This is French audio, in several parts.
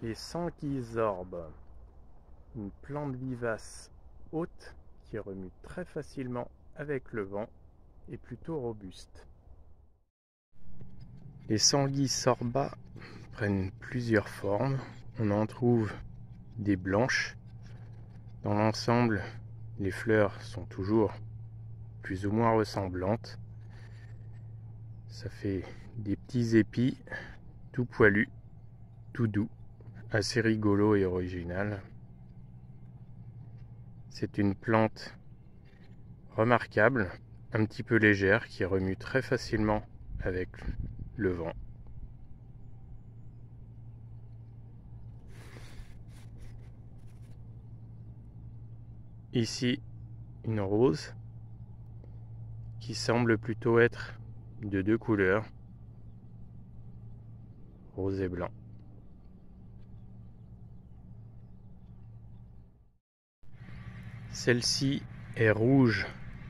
Les sanguisorbes, une plante vivace haute qui remue très facilement avec le vent et plutôt robuste. Les sanguisorbats prennent plusieurs formes. On en trouve des blanches. Dans l'ensemble, les fleurs sont toujours plus ou moins ressemblantes. Ça fait des petits épis tout poilus, tout doux, assez rigolo et original. C'est une plante remarquable, un petit peu légère, qui remue très facilement avec le vent. Ici, une rose qui semble plutôt être de deux couleurs, rose et blanc. Celle-ci est rouge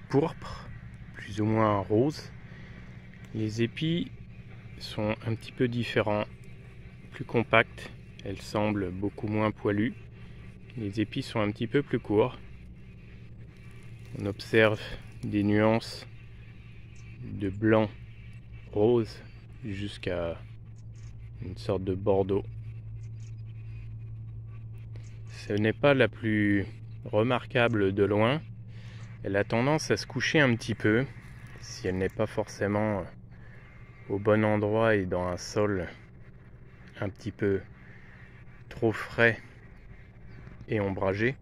pourpre, plus ou moins rose. Les épis sont un petit peu différents, plus compacts. Elles semblent beaucoup moins poilues. Les épis sont un petit peu plus courts. On observe des nuances de blanc rose jusqu'à une sorte de bordeaux. Ce n'est pas la plus remarquable de loin. Elle a tendance à se coucher un petit peu si elle n'est pas forcément au bon endroit et dans un sol un petit peu trop frais et ombragé.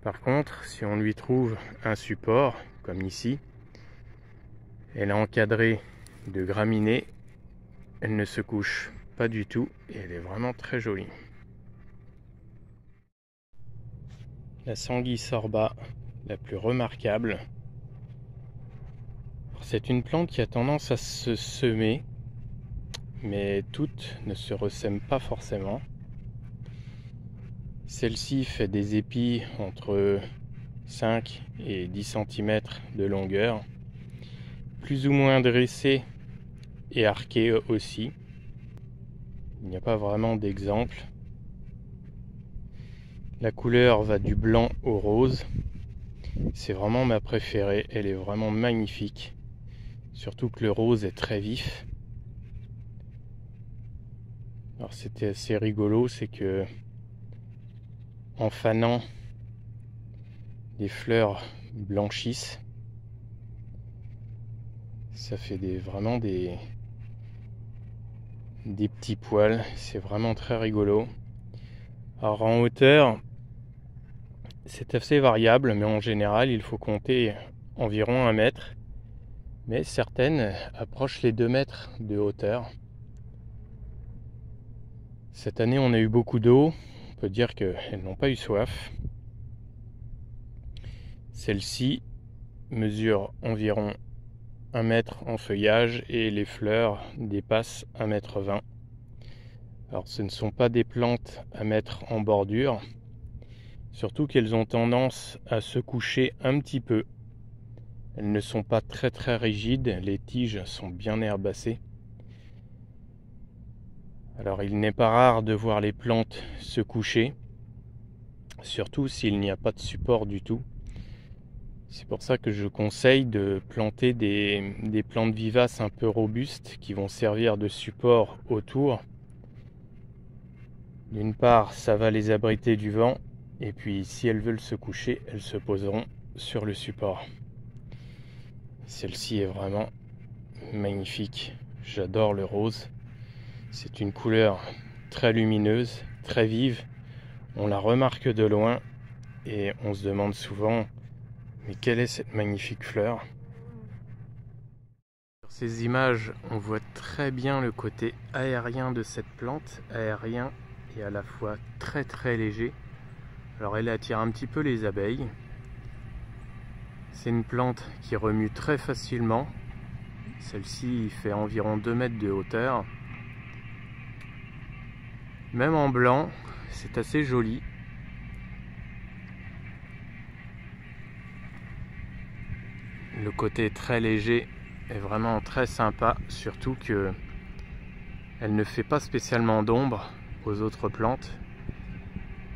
Par contre, si on lui trouve un support, comme ici, elle est encadrée de graminées, elle ne se couche pas du tout et elle est vraiment très jolie. La sanguisorba la plus remarquable, c'est une plante qui a tendance à se semer, mais toutes ne se ressèment pas forcément. Celle-ci fait des épis entre 5 et 10 cm de longueur, plus ou moins dressés et arqués aussi. Il n'y a pas vraiment d'exemple. La couleur va du blanc au rose. C'est vraiment ma préférée, elle est vraiment magnifique. Surtout que le rose est très vif. Alors c'était assez rigolo, c'est que en fanant, les fleurs blanchissent. Ça fait vraiment des petits poils, c'est vraiment très rigolo. Alors en hauteur, c'est assez variable, mais en général, il faut compter environ 1 mètre. Mais certaines approchent les 2 mètres de hauteur. Cette année, on a eu beaucoup d'eau. On peut dire qu'elles n'ont pas eu soif. Celle-ci mesure environ 1 mètre en feuillage et les fleurs dépassent 1,20 m. Alors ce ne sont pas des plantes à mettre en bordure, surtout qu'elles ont tendance à se coucher un petit peu. Elles ne sont pas très rigides, les tiges sont bien herbacées. Alors il n'est pas rare de voir les plantes se coucher, surtout s'il n'y a pas de support du tout. C'est pour ça que je conseille de planter des plantes vivaces un peu robustes qui vont servir de support autour. D'une part, ça va les abriter du vent, et puis si elles veulent se coucher, elles se poseront sur le support. Celle-ci est vraiment magnifique. J'adore le rose. C'est une couleur très lumineuse, très vive. On la remarque de loin et on se demande souvent mais quelle est cette magnifique fleur? Sur ces images, on voit très bien le côté aérien de cette plante, aérien et à la fois très léger. Alors elle attire un petit peu les abeilles. C'est une plante qui remue très facilement. Celle-ci fait environ 2 mètres de hauteur. Même en blanc, c'est assez joli. Le côté très léger est vraiment très sympa, surtout que elle ne fait pas spécialement d'ombre. aux autres plantes,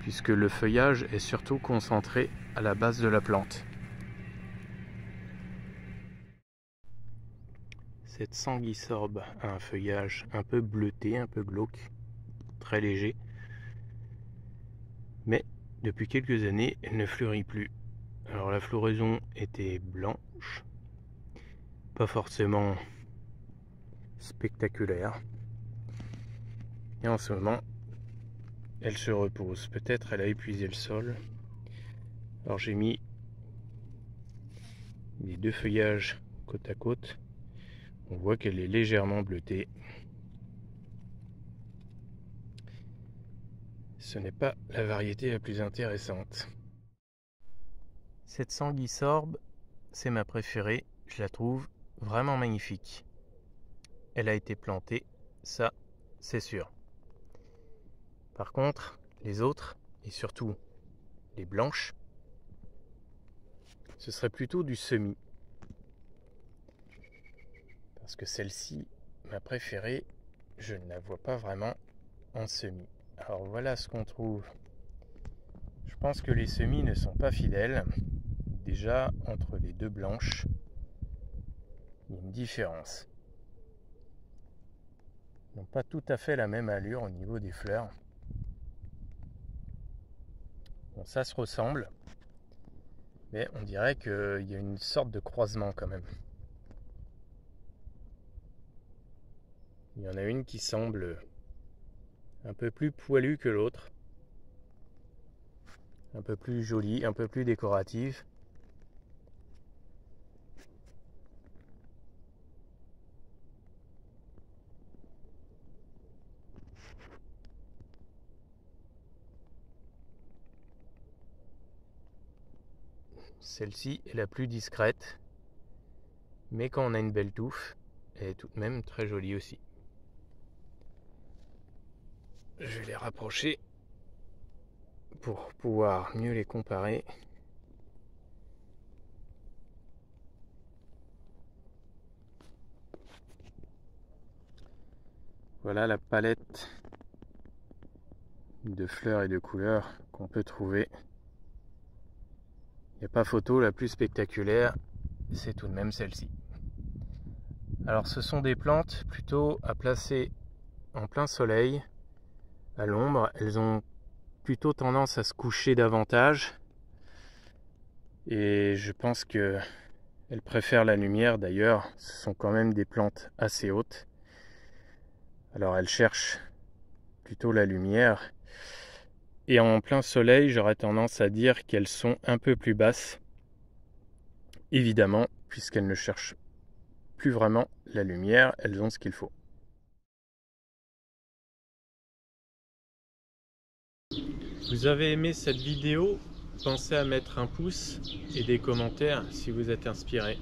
puisque le feuillage est surtout concentré à la base de la plante. Cette sanguisorbe a un feuillage un peu bleuté, un peu glauque, très léger, mais depuis quelques années, elle ne fleurit plus. Alors la floraison était blanche, pas forcément spectaculaire, et en ce moment, elle se repose. Peut-être elle a épuisé le sol. Alors j'ai mis les deux feuillages côte à côte. On voit qu'elle est légèrement bleutée. Ce n'est pas la variété la plus intéressante. Cette sanguisorbe, c'est ma préférée. Je la trouve vraiment magnifique. Elle a été plantée, ça c'est sûr. Par contre, les autres, et surtout les blanches, ce serait plutôt du semis. Parce que celle-ci, ma préférée, je ne la vois pas vraiment en semis. Alors voilà ce qu'on trouve. Je pense que les semis ne sont pas fidèles. Déjà, entre les deux blanches, il y a une différence. Ils n'ont pas tout à fait la même allure au niveau des fleurs. Bon, ça se ressemble, mais on dirait qu'il y a une sorte de croisement quand même. Il y en a une qui semble un peu plus poilue que l'autre, un peu plus jolie, un peu plus décorative. Celle-ci est la plus discrète, mais quand on a une belle touffe, elle est tout de même très jolie aussi. Je vais les rapprocher pour pouvoir mieux les comparer. Voilà la palette de fleurs et de couleurs qu'on peut trouver. Il n'y a pas photo, la plus spectaculaire, c'est tout de même celle-ci. Alors ce sont des plantes plutôt à placer en plein soleil, à l'ombre. Elles ont plutôt tendance à se coucher davantage. Et je pense qu'elles préfèrent la lumière. D'ailleurs, ce sont quand même des plantes assez hautes. Alors elles cherchent plutôt la lumière. Et en plein soleil, j'aurais tendance à dire qu'elles sont un peu plus basses. Évidemment, puisqu'elles ne cherchent plus vraiment la lumière, elles ont ce qu'il faut. Vous avez aimé cette vidéo? Pensez à mettre un pouce et des commentaires si vous êtes inspiré.